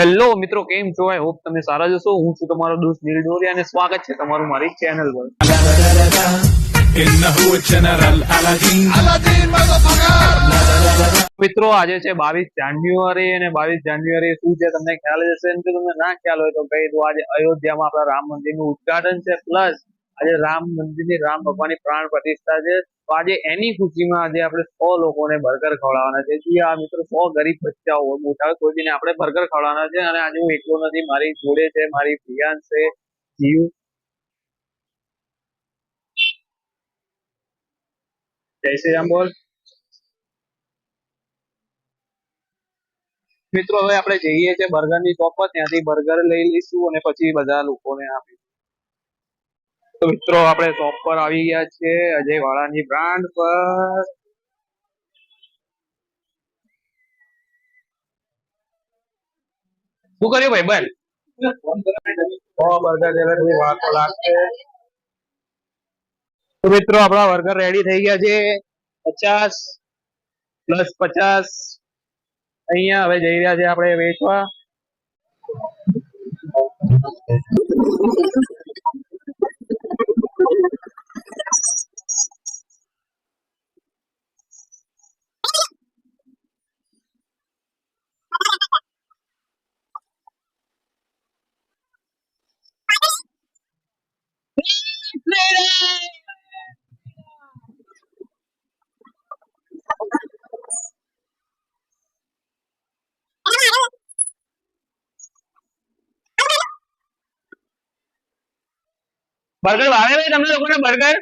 Hello મિત્રો, કેમ છો? આઈ હોપ તમે સારા જશો. હું છું તમારો દોસ્ત નીલ ડોરિયા અને સ્વાગત છે તમારું મારી ચેનલ પર. મિત્રો, આજે છે 22 જાન્યુઆરી અને 22 જાન્યુઆરી શું છે તમને ખ્યાલ જ હશે. અને જો તમને ના ખ્યાલ હોય તો કહી દો, આજે અયોધ્યામાં આપણા રામ મંદિરનું ઉદ્ઘાટન છે. પ્લસ આજે રામ મંદિરની રામ ભગવાનની પ્રાણ પ્રતિષ્ઠા છે. તો આજે એની ખુશીમાં આજે આપણે 100 લોકોને બર્ગર ખવડાવવાના છે. જી આ મિત્રો, 100 ગરીબ બચ્ચાઓ મોટા કોઈને આપણે બર્ગર ખવડાવવાના છે. અને આજે હું એકલો નથી, મારી જોડે છે મારી પ્રિયાંશ છે, જીવ. જય શ્રી રામ બોલ. મિત્રો, હવે આપણે જઈએ છીએ બર્ગરની શોપ પર, ત્યાંથી બર્ગર લઈ લઈશું અને પછી બધા લોકોને આપીશું. તો મિત્રો, આપણે શોપ પર આવી ગયા છે, અજય વાળાની બ્રાન્ડ પર. શું કર્યું ભાઈ? બસ બર્ગર છે, થોડી વાર તો લાગશે. તો મિત્રો, આપણા બર્ગર રેડી થઈ ગયા છે. 50 પ્લસ 50 અહીંયા હવે જઈ રહ્યા છે આપણે વેચવા. બર્ગર ભાવે ભાઈ તમને લોકોને? બર્ગર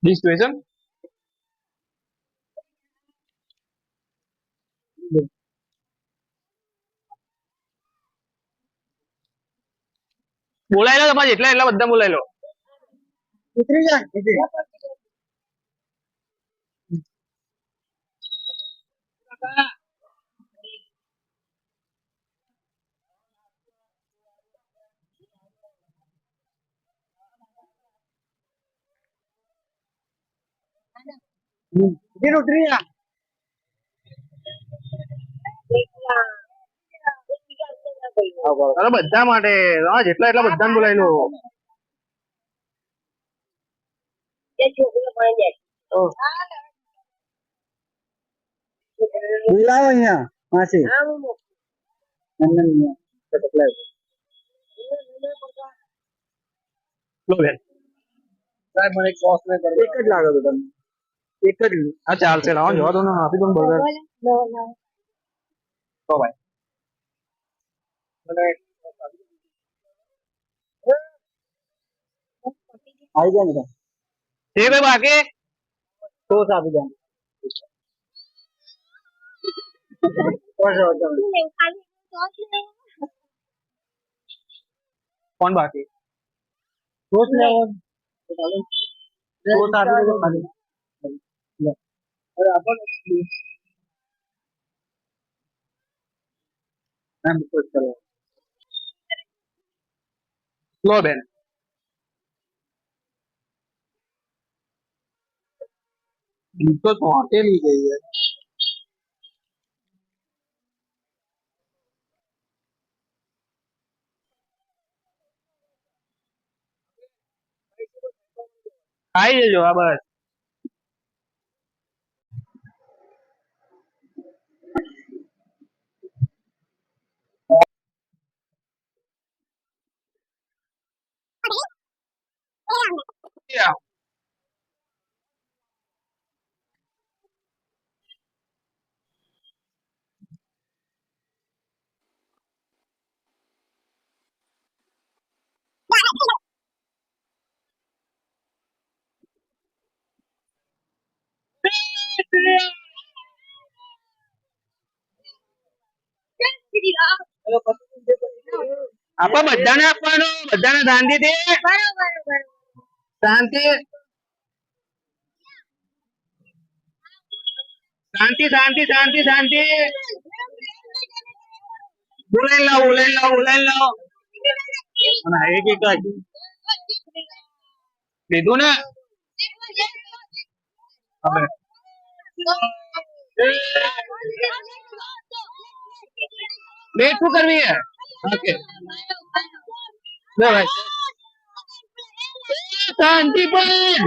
ડીશ જોઈશે? બોલાવી લો તમારે જેટલા એટલા બધા બોલાવી લો. ઉતરી જા. ઉતરી જા. અરે બધા માટે જેટલા એટલા બધા બોલાવી લો. બોલાવો અહીંયા માસી. સાહેબ મને કોસ્ટ ને કરો. એક જ લાગે તો તમને એક જ. હા ચાલશે, લાવો જવા દો ને, આપી દો ને બર્ગર. તો ભાઈ આવી જાય ને એ ભાઈ બાકી સોસ આપી દે. કોણ બાકી? સોસ લેવો? સોસ આપી દો ખાલી. અરે આપો ને. લો બેન. તો હોટેલી ગઈ है. ખાઈ જજો આ બસ. આપા બધાને આપવાનું, બધાને શાંતિથી. શાંતિ શાંતિ શાંતિ શાંતિ શાંતિ. બોલાઈ લાવો બોલાઈ લાવો બોલાઈ લાવો. એક એક લીધું ને. वेट શું કરવી है ओके લે ભાઈ શાંતિ પણ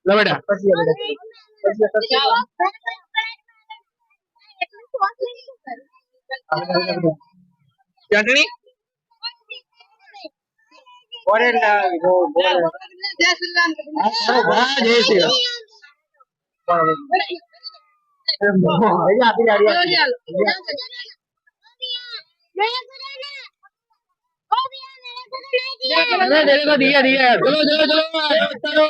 લે બેટા ચટણી ઓરેલા જો જય શ્રી રામ હા જય શ્રી રામ આપી दिया दिया चलो चलो चलो चलो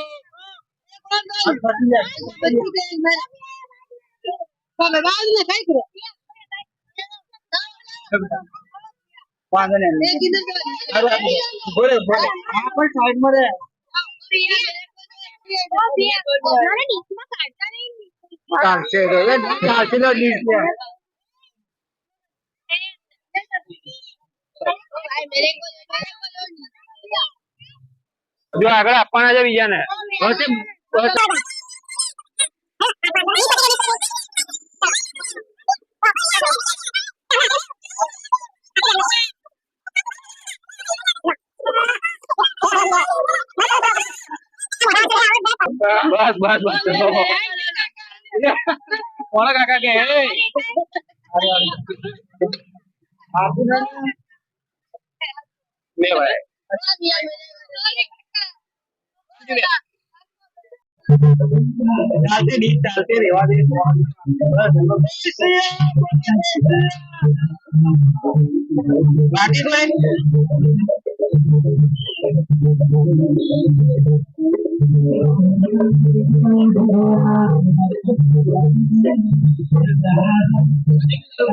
बोले बोले आपण साइड मध्ये चालते चालते जो આગળ આપવાના છે બીજાને બસ બસ બસ કોણ કાકા કે લે ભાઈ ચાલते नहीं चालते रेवा दे बाकी तो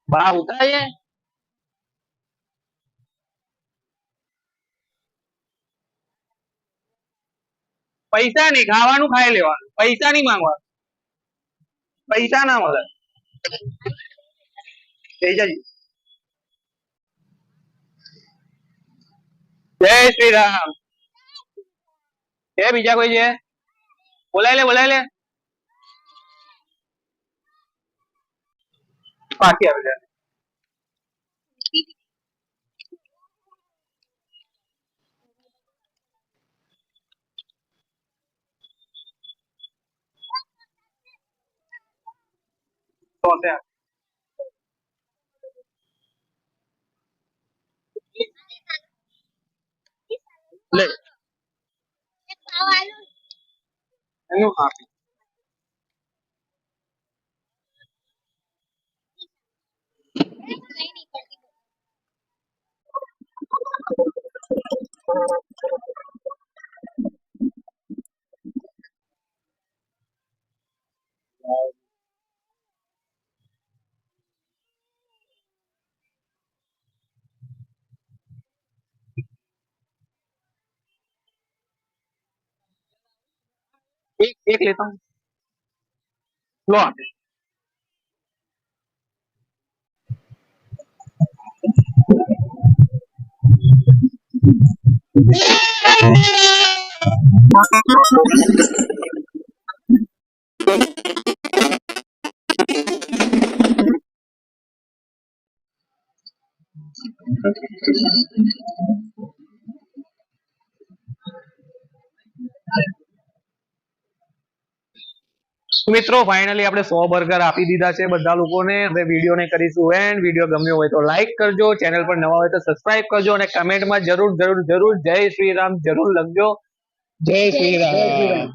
બહાર ઉતરાય પૈસા નહીં ખાવાનું ખાઈ લેવાનું પૈસા નહીં માંગવાનું પૈસા ના મળે જય શ્રી રામ બીજા કોઈ છે બોલાય લે પાછી આવે લે એનું આપી एक लेता हूँ लो आप મિત્રો ફાઇનલી આપણે 100 બર્ગર આપી દીધા છે બધા લોકોને. હવે વિડીયોને કરીશું એન્ડ. વિડીયો ગમ્યો હોય તો લાઈક કરજો, ચેનલ પર નવા હોય તો સબસ્ક્રાઇબ કરજો અને કમેન્ટમાં જરૂર જરૂર જરૂર જય શ્રી રામ જરૂર લખજો. જય શ્રી રામ.